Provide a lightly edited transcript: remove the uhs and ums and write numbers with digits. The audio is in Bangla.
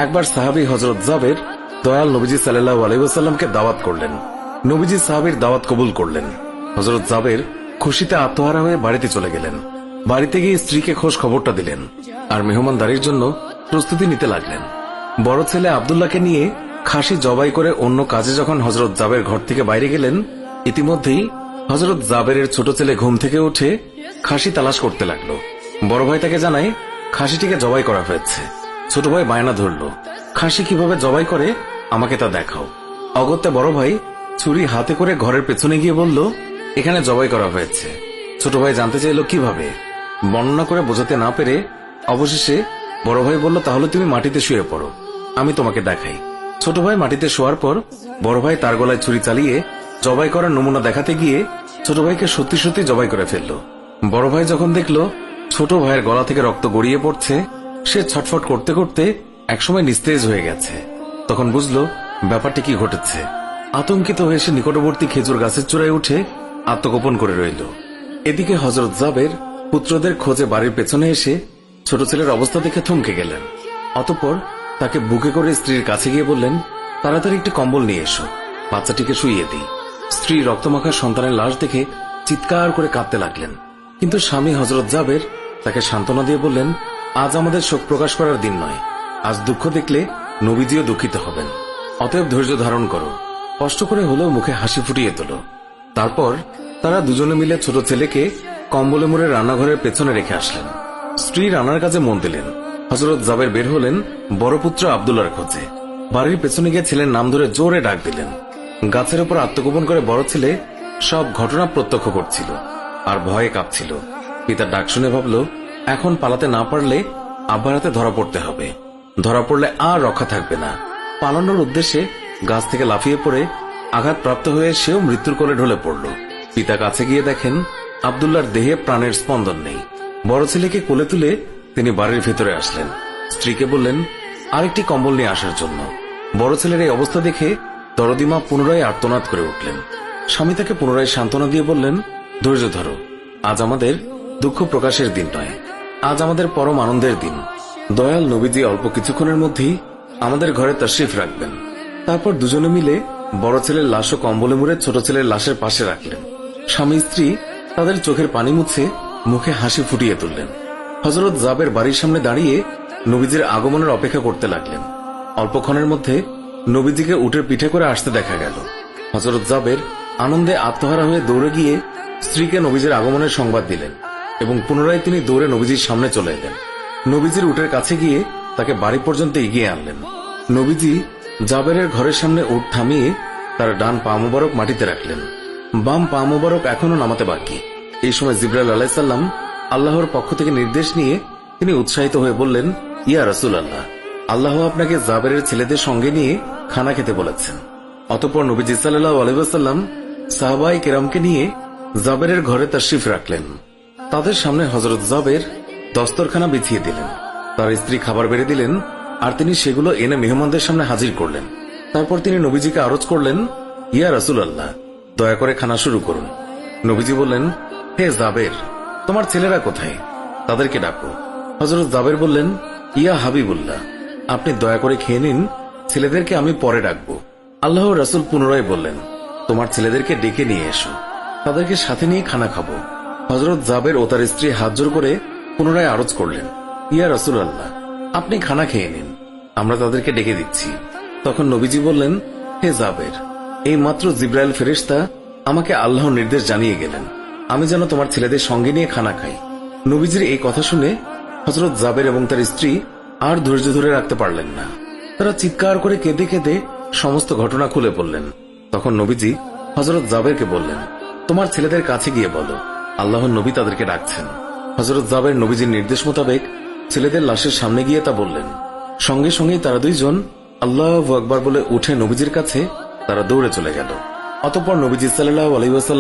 একবার সাহাবী হযরত জাবের দয়াল নবীজি সাল্লাল্লাহু আলাইহি ওয়াসাল্লামকে দাওয়াত করলেন। নবীজি সাহাবীর দাওয়াত কবুল করলেন। হযরত জাবের খুশিতে আত্মহারা হয়ে বাড়িতে চলে গেলেন। বাড়িতে গিয়ে স্ত্রীকে খোঁজ খবরটা দিলেন আর মেহমানদারির জন্য প্রস্তুতি নিতে লাগলেন। বড় ছেলে আব্দুল্লাহকে নিয়ে খাসি জবাই করে অন্য কাজে যখন হযরত জাবের ঘর থেকে বাইরে গেলেন, ইতিমধ্যেই হযরত জাবেরের ছোট ছেলে ঘুম থেকে উঠে খাসি তালাশ করতে লাগলো। বড় ভাই তাকে জানায় খাসিটিকে জবাই করা হয়েছে। ছোট ভাই বায়না ধরল, খাসি কিভাবে জবাই করে আমাকে তা দেখাও। অগত্যা বড় ভাই ছুরি হাতে করে ঘরের পেছনে গিয়ে বলল, এখানে জবাই করা হয়েছে। ছোট ভাই জানতে চাইল কিভাবে। বর্ণনা করে বোঝাতে না পেরে অবশেষে বড় ভাই বলল, তাহলে তুমি মাটিতে শুয়ে পড়ো, আমি তোমাকে দেখাই। ছোট ভাই মাটিতে শোয়ার পর বড় ভাই তার গলায় ছুরি চালিয়ে জবাই করার নমুনা দেখাতে গিয়ে ছোট ভাইকে সত্যি সত্যি জবাই করে ফেলল। বড় ভাই যখন দেখল ছোট ভাইয়ের গলা থেকে রক্ত গড়িয়ে পড়ছে, সে ছটফট করতে করতে একসময় নিস্তেজ হয়ে গেছে। তখন বুঝলো ব্যাপারটি কি ঘটেছে। আতঙ্কিত হয়ে সে নিকটবর্তী খেজুর গাছের চূড়ায় উঠে আত্মগোপন করে রইল। এদিকে হযরত জাবের পুত্রদের খোঁজে বাড়ির পেছনে এসে ছোট ছেলের অবস্থা দেখে থমকে গেলেন। অতঃপর তাকে বুকে করে স্ত্রীর কাছে গিয়ে বললেন, তাড়াতাড়ি একটি কম্বল নিয়ে এসো, বাচ্চাটিকে শুইয়ে দিই। স্ত্রী রক্তমাখা সন্তানের লাশ দেখে চিৎকার করে কাঁদতে লাগলেন। কিন্তু স্বামী হযরত জাবের তাকে সান্ত্বনা দিয়ে বললেন, আজ আমাদের শোক প্রকাশ করার দিন নয়, আজ দুঃখ দেখলে নবীজিও দুঃখিত হবেন। অতএব ধৈর্য ধারণ করো, কষ্ট করে হলেও মুখে হাসি ফুটিয়ে তোলো। তারপর তারা দুজনে মিলে ছোট ছেলেকে কম্বলে মুড়ে রান্নাঘরের পেছনে রেখে আসলেন। স্ত্রী রান্নার কাজে মন দিলেন। হযরত জাবের বের হলেন বড় পুত্র আব্দুল্লাহর খোঁজে। বাড়ির পেছনে গিয়ে ছেলের নাম ধরে জোরে ডাক দিলেন। গাছের উপর আত্মগোপন করে বড় ছেলে সব ঘটনা প্রত্যক্ষ করছিল আর ভয়ে কাঁপছিল। পিতার ডাক শুনে ভাবল, এখন পালাতে না পারলে আব্বার হাতে ধরা পড়তে হবে। ধরা পড়লে আর রক্ষা থাকবে না। পালানোর উদ্দেশ্যে গাছ থেকে লাফিয়ে পড়ে আঘাতপ্রাপ্ত হয়ে সেও মৃত্যুর কোলে ঢলে পড়ল। পিতা কাছে গিয়ে দেখেন আব্দুল্লাহর দেহে প্রাণের স্পন্দন নেই। বড় ছেলেকে কোলে তুলে তিনি বাড়ির ভেতরে আসলেন। স্ত্রীকে বললেন আরেকটি কম্বল নিয়ে আসার জন্য। বড় ছেলের এই অবস্থা দেখে দরদিমা পুনরায় আর্তনাদ করে উঠলেন। স্বামী তাকে পুনরায় সান্ত্বনা দিয়ে বললেন, ধৈর্য ধরো, আজ আমাদের দুঃখ প্রকাশের দিন নয়, আজ আমাদের পরম আনন্দের দিন। দয়াল নবীজি অল্প কিছুক্ষণের মধ্যেই আমাদের ঘরে তাশরিফ রাখবেন। তারপর দুজনে মিলে বড় ছেলের লাশ ও কম্বলে মুড়ে ছোট ছেলের লাশের পাশে রাখলেন। স্বামী স্ত্রী তাদের চোখের পানি মুছে মুখে হাসি ফুটিয়ে তুললেন। হযরত জাবের বাড়ির সামনে দাঁড়িয়ে নবীজির আগমনের অপেক্ষা করতে লাগলেন। অল্পক্ষণের মধ্যে নবীজিকে উটের পিঠে করে আসতে দেখা গেল। হযরত জাবের আনন্দে আত্মহারা হয়ে দৌড়ে গিয়ে স্ত্রীকে নবীজির আগমনের সংবাদ দিলেন এবং পুনরায় তিনি দৌড়ে নবীজির সামনে চলে এলেন। নবীজির উটের কাছে গিয়ে তাকে বাড়ি পর্যন্ত এগিয়ে আনলেন। নবীজি জাবেরের ঘরের সামনে উট থামিয়ে তার ডান পা মুবারক মাটিতে রাখলেন। বাম পা মুবারক এখনো নামাতে বাকি। এই সময় জিবরাইল আলাইহিস সালাম আল্লাহর পক্ষ থেকে নির্দেশ নিয়ে তিনি উৎসাহিত হয়ে বললেন, ইয়া রাসূলুল্লাহ, আল্লাহ আপনাকে জাবেরের ছেলেদের সঙ্গে নিয়ে খানা খেতে বলেছেন। অতঃপর নবীজি সাল্লাল্লাহু আলাইহি ওয়াসাল্লাম সাহাবায়ে কেরামকে নিয়ে জাবেরের ঘরে তাশরিফ রাখলেন। তাদের সামনে হযরত জাবের দস্তরখানা বিছিয়ে দিলেন। তার স্ত্রী খাবার বেড়ে দিলেন আর তিনি সেগুলো এনে মেহমানদের সামনে হাজির করলেন। তারপর তিনি নবীজিকে আরজ করলেন, ইয়া রাসূলুল্লাহ, দয়া করে খানা শুরু করুন। নবীজি বললেন, হে জাবের, তোমার ছেলেরা কোথায়? তাদেরকে ডাকো। হযরত জাবের বললেন, ইয়া হাবিবুল্লাহ, আপনি দয়া করে খেয়ে নিন, ছেলেদেরকে আমি পরে ডাকবো। আল্লাহর রাসূল পুনরায় বললেন, তোমার ছেলেদেরকে ডেকে নিয়ে এসো, তাদেরকে সাথে নিয়ে খানা খাবো। হযরত জাবের ও তার স্ত্রী হাত জোড় করে পুনরায় আরজ করলেন, ইয়া রাসূলুল্লাহ, আপনি খানা খেয়ে নিন, আমরা তাদেরকে ডেকে দিচ্ছি। তখন নবীজি বললেন, হে জাবের, এই মাত্র জিবরাইল ফেরেশতা আমাকে আল্লাহর নির্দেশ জানিয়ে গেলেন আমি যেন তোমার ছেলেদের সঙ্গে নিয়ে খানা খাই। নবীজির এই কথা শুনে হযরত জাবের এবং তার স্ত্রী আর ধৈর্য ধরে রাখতে পারলেন না। তারা চিৎকার করে কেঁদে কেঁদে সমস্ত ঘটনা খুলে বললেন। তখন নবীজি হযরত জাবেরকে বললেন, তোমার ছেলেদের কাছে গিয়ে বলো আল্লাহর নবী তাদেরকে ডাকছেন। হযরত জাবের নবীজির নির্দেশ মোতাবেক ছেলেদের লাশের সামনে গিয়ে তা বললেন। সঙ্গে সঙ্গেই তারা দুইজন আল্লাহু আকবার বলে উঠে নবীজির কাছে তারা দৌড়ে চলে গেল। অতঃপর নবীজি সাল্লাল্লাহু আলাইহি ওয়াসাল্লাম